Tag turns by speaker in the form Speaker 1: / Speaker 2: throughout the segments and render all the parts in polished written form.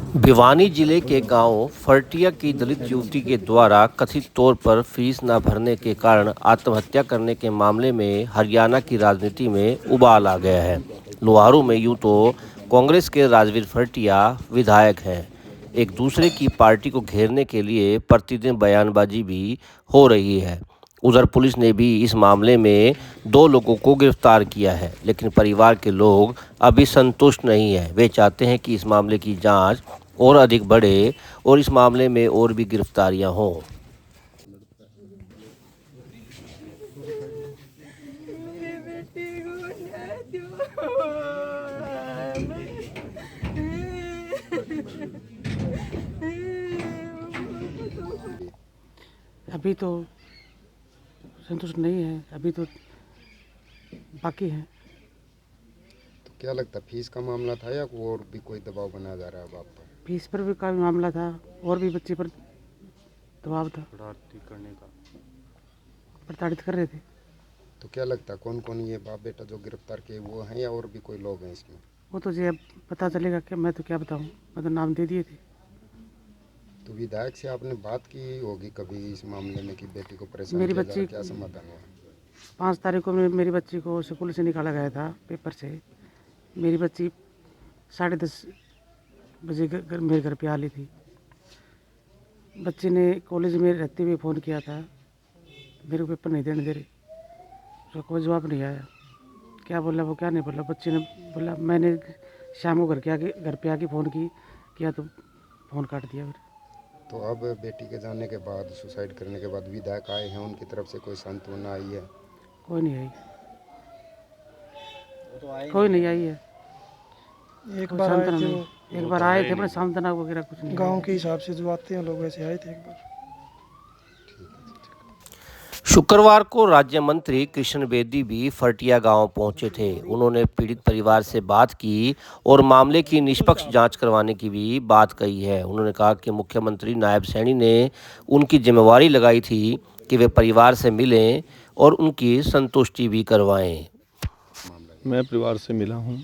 Speaker 1: भिवानी जिले के गांव फरटिया की दलित युवती के द्वारा कथित तौर पर फीस न भरने के कारण आत्महत्या करने के मामले में हरियाणा की राजनीति में उबाल आ गया है। लोहारू में यूं तो कांग्रेस के राजवीर फरटिया विधायक हैं, एक दूसरे की पार्टी को घेरने के लिए प्रतिदिन बयानबाजी भी हो रही है। उधर पुलिस ने भी इस मामले में 2 लोगों को गिरफ्तार किया है, लेकिन परिवार के लोग अभी संतुष्ट नहीं हैं। वे चाहते हैं कि इस मामले की जांच और अधिक बढ़े और इस मामले में और भी गिरफ्तारियां हों।
Speaker 2: मेरी बेटी को न्याय दो।
Speaker 3: अभी तो संतुष्ट नहीं है, अभी तो बाकी है।
Speaker 4: तो क्या लगता है फीस का मामला था या और भी कोई दबाव बनाया जा रहा है अब आप पर?
Speaker 3: फीस पर भी काफ़ी मामला था और भी बच्चे पर दबाव था, प्रताड़ित कर रहे थे।
Speaker 4: तो क्या लगता है कौन कौन ये बाप बेटा जो गिरफ्तार किए वो हैं या और भी कोई लोग हैं इसमें?
Speaker 3: वो तो जी अब पता चलेगा कि मैं तो क्या बताऊँ, मैं तो नाम दे दिए थे।
Speaker 4: तो विधायक से आपने बात की होगी कभी इस मामले में कि बेटी को परेशान
Speaker 3: मेरी
Speaker 4: किया जा रहा है,
Speaker 3: बच्ची
Speaker 4: क्या समाधान हुआ?
Speaker 3: 5 तारीख को मेरी बच्ची को स्कूल से निकाला गया था पेपर से। मेरी बच्ची 10:30 बजे मेरे घर पे आ ली थी। बच्चे ने कॉलेज में रहते हुए फ़ोन किया था, मेरे को पेपर नहीं देने दे रहे। उसका कोई जवाब नहीं आया, क्या बोला वो क्या नहीं बोला। बच्चे ने बोला मैंने शाम को घर पे आके फ़ोन किया तो फ़ोन काट दिया फिर।
Speaker 4: तो अब बेटी के जाने के बाद सुसाइड करने के बाद विधायक आए हैं, उनकी तरफ से कोई सांत्वना आई है?
Speaker 3: कोई नहीं आई, कोई नहीं आई है।
Speaker 5: एक
Speaker 3: कोई
Speaker 5: बार आए
Speaker 3: सांत्वना
Speaker 5: थे
Speaker 3: नहीं।
Speaker 5: वो
Speaker 3: एक बार आए थे अपने सांत्वना वगैरह कुछ नहीं।
Speaker 5: गांव के हिसाब से जो आते हैं लोग वैसे आए थे एक बार।
Speaker 1: शुक्रवार को राज्य मंत्री कृष्ण बेदी भी फरटिया गांव पहुंचे थे। उन्होंने पीड़ित परिवार से बात की और मामले की निष्पक्ष जांच करवाने की भी बात कही है। उन्होंने कहा कि मुख्यमंत्री नायब सैनी ने उनकी जिम्मेवारी लगाई थी कि वे परिवार से मिलें और उनकी संतुष्टि भी करवाएं।
Speaker 6: मैं परिवार से मिला हूं।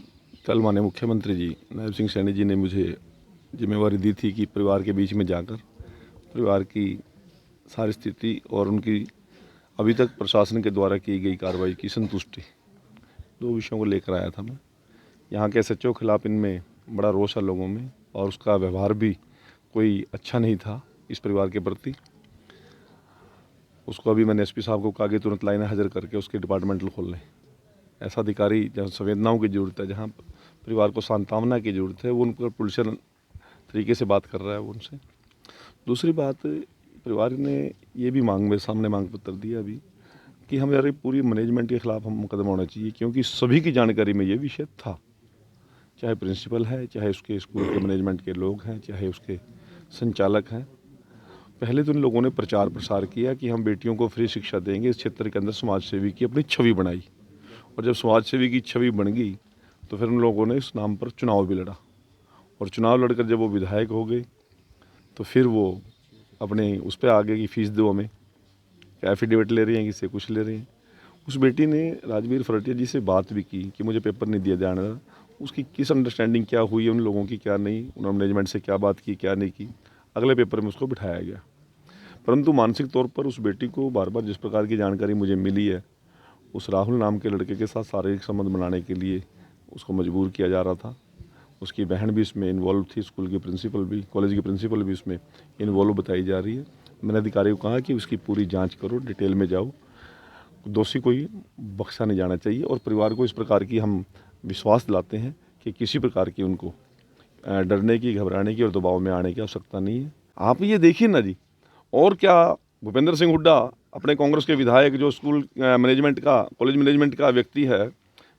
Speaker 6: कल माननीय मुख्यमंत्री जी नायब सिंह सैनी जी ने मुझे जिम्मेवारी दी थी कि परिवार के बीच में जाकर परिवार की सारी स्थिति और उनकी अभी तक प्रशासन के द्वारा की गई कार्रवाई की संतुष्टि, 2 विषयों को लेकर आया था मैं। यहाँ के एसएचओ खिलाफ इनमें बड़ा रोष है लोगों में और उसका व्यवहार भी कोई अच्छा नहीं था इस परिवार के प्रति। उसको अभी मैंने एसपी साहब को कहा कि तुरंत लाइनें हाजिर करके उसके डिपार्टमेंटल खोल लें। ऐसा अधिकारी जहाँ संवेदनाओं की ज़रूरत है, जहाँ परिवार को सांत्वना की ज़रूरत है, वो उन पर पुलिसियल तरीके से बात कर रहा है वो उनसे। दूसरी बात, परिवार ने ये भी मेरे सामने मांग पत्र दिया अभी कि हमारे पूरी मैनेजमेंट के खिलाफ हम मुकदमा होना चाहिए, क्योंकि सभी की जानकारी में ये विषय था, चाहे प्रिंसिपल है, चाहे उसके स्कूल के मैनेजमेंट के लोग हैं, चाहे उसके संचालक हैं। पहले तो उन लोगों ने प्रचार प्रसार किया कि हम बेटियों को फ्री शिक्षा देंगे, इस क्षेत्र के अंदर समाज सेवी की अपनी छवि बनाई, और जब समाज सेवी की छवि बन गई तो फिर उन लोगों ने इस नाम पर चुनाव भी लड़ा, और चुनाव लड़कर जब वो विधायक हो गए तो फिर वो अपने उस पर आ गए कि फीस दो हमें, क्या एफिडेविट ले रही हैं, किसी कुछ ले रही हैं। उस बेटी ने राजवीर फरटिया जी से बात भी की कि मुझे पेपर नहीं दिया जाने रहा। उसकी किस अंडरस्टैंडिंग क्या हुई है उन लोगों की, क्या नहीं, उन्होंने मैनेजमेंट से क्या बात की, क्या नहीं की, अगले पेपर में उसको बिठाया गया। परंतु मानसिक तौर पर उस बेटी को बार बार जिस प्रकार की जानकारी मुझे मिली है, उस राहुल नाम के लड़के के साथ शारीरिक संबंध बनाने के लिए उसको मजबूर किया जा रहा था। उसकी बहन भी इसमें इन्वॉल्व थी, स्कूल की प्रिंसिपल भी, कॉलेज की प्रिंसिपल भी इसमें इन्वॉल्व बताई जा रही है। मैंने अधिकारी को कहा कि उसकी पूरी जांच करो, डिटेल में जाओ, दोषी कोई बख्शा नहीं जाना चाहिए, और परिवार को इस प्रकार की हम विश्वास दिलाते हैं कि किसी प्रकार की उनको डरने की, घबराने की और दबाव में आने की आवश्यकता नहीं है। आप ये देखिए ना जी, और क्या भूपेंद्र सिंह हुड्डा अपने कांग्रेस के विधायक जो स्कूल मैनेजमेंट का, कॉलेज मैनेजमेंट का व्यक्ति है,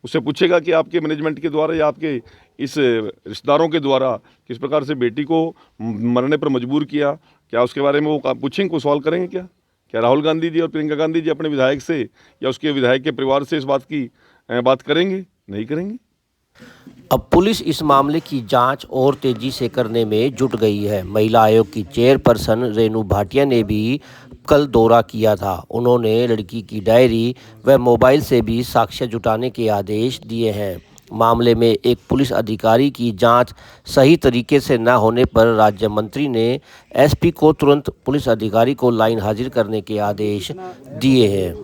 Speaker 6: उससे पूछेगा कि आपके मैनेजमेंट के द्वारा या आपके इस रिश्तेदारों के द्वारा किस प्रकार से बेटी को मरने पर मजबूर किया, क्या उसके बारे में वो पूछेंगे, कोई सवाल करेंगे क्या? क्या राहुल गांधी जी और प्रियंका गांधी जी अपने विधायक से या उसके विधायक के परिवार से इस बात की बात करेंगे? नहीं करेंगे।
Speaker 1: अब पुलिस इस मामले की जांच और तेजी से करने में जुट गई है। महिला आयोग की चेयरपर्सन रेणु भाटिया ने भी कल दौरा किया था। उन्होंने लड़की की डायरी व मोबाइल से भी साक्ष्य जुटाने के आदेश दिए हैं। मामले में एक पुलिस अधिकारी की जांच सही तरीके से न होने पर राज्य मंत्री ने एसपी को तुरंत पुलिस अधिकारी को लाइन हाजिर करने के आदेश दिए हैं।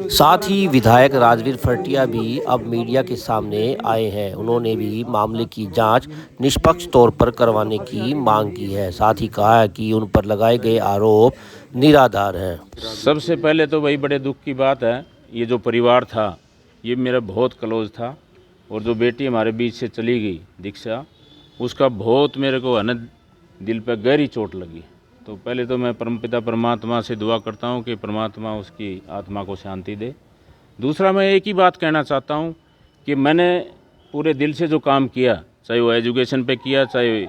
Speaker 1: साथ ही विधायक राजवीर फरटिया भी अब मीडिया के सामने आए हैं। उन्होंने भी मामले की जांच निष्पक्ष तौर पर करवाने की मांग की है। साथ ही कहा है कि उन पर लगाए गए आरोप निराधार हैं।
Speaker 7: सबसे पहले तो वही बड़े दुख की बात है, ये जो परिवार था ये मेरा बहुत क्लोज था, और जो बेटी हमारे बीच से चली गई दीक्षा, उसका बहुत मेरे को है दिल पर गहरी चोट लगी। तो पहले तो मैं परमपिता परमात्मा से दुआ करता हूँ कि परमात्मा उसकी आत्मा को शांति दे। दूसरा मैं एक ही बात कहना चाहता हूँ कि मैंने पूरे दिल से जो काम किया, चाहे वो एजुकेशन पे किया, चाहे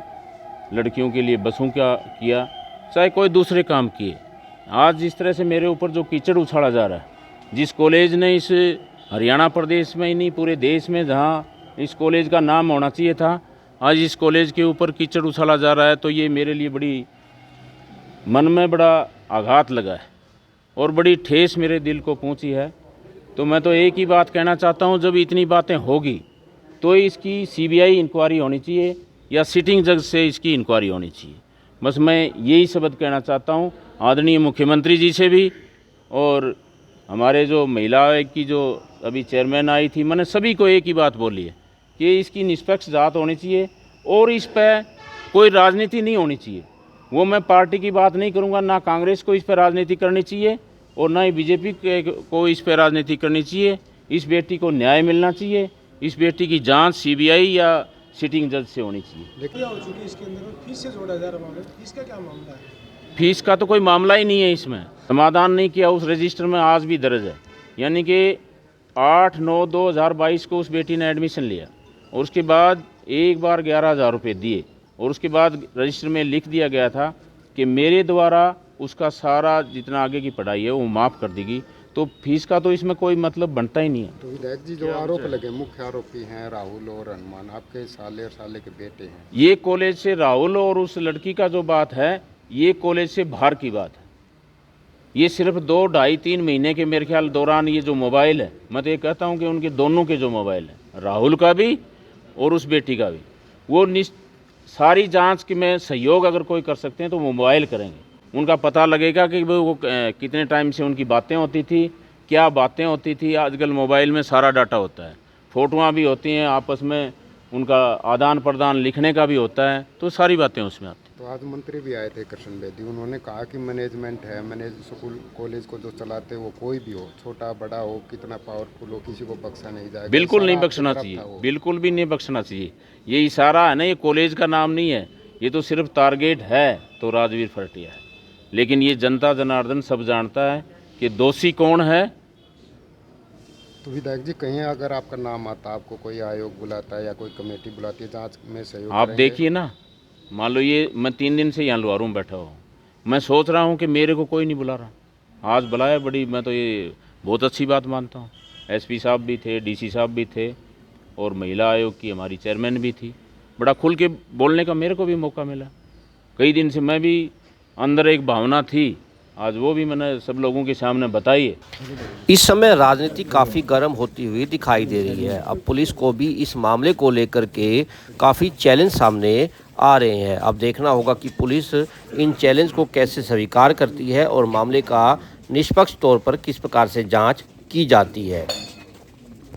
Speaker 7: लड़कियों के लिए बसों का किया, चाहे कोई दूसरे काम किए, आज जिस तरह से मेरे ऊपर जो कीचड़ उछाला जा रहा है, जिस कॉलेज ने इस हरियाणा प्रदेश में ही नहीं पूरे देश में जहाँ इस कॉलेज का नाम होना चाहिए था, आज इस कॉलेज के ऊपर कीचड़ उछाला जा रहा है, तो ये मेरे लिए बड़ी मन में बड़ा आघात लगा है और बड़ी ठेस मेरे दिल को पहुंची है। तो मैं तो एक ही बात कहना चाहता हूं, जब इतनी बातें होगी तो इसकी सीबीआई इंक्वायरी होनी चाहिए या सिटिंग जज से इसकी इंक्वायरी होनी चाहिए। बस मैं यही शब्द कहना चाहता हूं आदरणीय मुख्यमंत्री जी से भी, और हमारे जो महिला आयोग की जो अभी चेयरमैन आई थी, मैंने सभी को एक ही बात बोली है कि इसकी निष्पक्ष जांच होनी चाहिए और इस पर कोई राजनीति नहीं होनी चाहिए। वो मैं पार्टी की बात नहीं करूंगा, ना कांग्रेस को इस पर राजनीति करनी चाहिए और ना ही बीजेपी को इस पर राजनीति करनी चाहिए। इस बेटी को न्याय मिलना चाहिए, इस बेटी की जांच सीबीआई या सिटिंग जज से होनी चाहिए।
Speaker 5: इसके अंदर फीस से जोड़ा जा रहा है, फीस का क्या मामला है?
Speaker 7: फीस का तो कोई मामला ही नहीं है, इसमें समाधान नहीं किया, उस रजिस्टर में आज भी दर्ज है। यानी कि 8/9/2022 को उस बेटी ने एडमिशन लिया और उसके बाद एक बार 11,000 रुपये दिए और उसके बाद रजिस्टर में लिख दिया गया था कि मेरे द्वारा उसका सारा जितना आगे की पढ़ाई है वो माफ़ कर देगी। तो फीस का तो इसमें कोई मतलब बनता ही नहीं है।
Speaker 4: तो विधायक जी, जो आरोप लगे, मुख्य आरोपी हैं राहुल और हनुमान, आपके साले और साले के बेटे हैं।
Speaker 7: ये कॉलेज से राहुल और उस लड़की का जो बात है, ये कॉलेज से बाहर की बात है। ये सिर्फ 2, 2.5, 3 महीने के मेरे ख्याल दौरान ये जो मोबाइल है, मैं तो ये कहता हूँ कि उनके दोनों के जो मोबाइल है, राहुल का भी और उस बेटी का भी, वो सारी जांच की में सहयोग अगर कोई कर सकते हैं तो वो मोबाइल करेंगे। उनका पता लगेगा कि वो कितने टाइम से उनकी बातें होती थी, क्या बातें होती थी। आजकल मोबाइल में सारा डाटा होता है, फ़ोटोआँ भी होती हैं, आपस में उनका आदान प्रदान लिखने का भी होता है, तो सारी बातें उसमें आती हैं।
Speaker 4: तो आज मंत्री भी आए थे कृष्ण बेदी, उन्होंने कहा कि मैनेजमेंट है, स्कूल कॉलेज को जो चलाते वो कोई भी हो, छोटा बड़ा हो, कितना पावरफुल हो, किसी को बख्शा नहीं जाएगा।
Speaker 7: बिल्कुल नहीं बख्शना चाहिए, बिल्कुल भी नहीं बख्शना चाहिए। ये इशारा है ना, ये कॉलेज का नाम नहीं है, ये तो सिर्फ टारगेट है तो राजवीर फरटिया है। लेकिन ये जनता जनार्दन सब जानता है कि दोषी कौन है।
Speaker 4: तो विधायक जी, कहीं अगर आपका नाम आता, आपको कोई आयोग बुलाता है या कोई कमेटी बुलाती है, जांच में सहयोग
Speaker 7: आप
Speaker 4: करेंगे?
Speaker 7: देखिए ना, मान लो ये मैं 3 दिन से यहाँ लुहारू में बैठा हूँ, मैं सोच रहा हूँ कि मेरे को कोई नहीं बुला रहा, आज बुलाया, बड़ी मैं तो ये बहुत अच्छी बात मानता हूँ। एसपी साहब भी थे, डीसी साहब भी थे और महिला आयोग की हमारी चेयरमैन भी थी। बड़ा खुल के बोलने का मेरे को भी मौका मिला। कई दिन से मैं भी अंदर एक भावना थी, आज वो भी मैंने सब लोगों के सामने बताई है।
Speaker 1: इस समय राजनीति काफ़ी गर्म होती हुई दिखाई दे रही है। अब पुलिस को भी इस मामले को लेकर के काफ़ी चैलेंज सामने आ रहे हैं। अब देखना होगा कि पुलिस इन चैलेंज को कैसे स्वीकार करती है और मामले का निष्पक्ष तौर पर किस प्रकार से जांच की जाती है।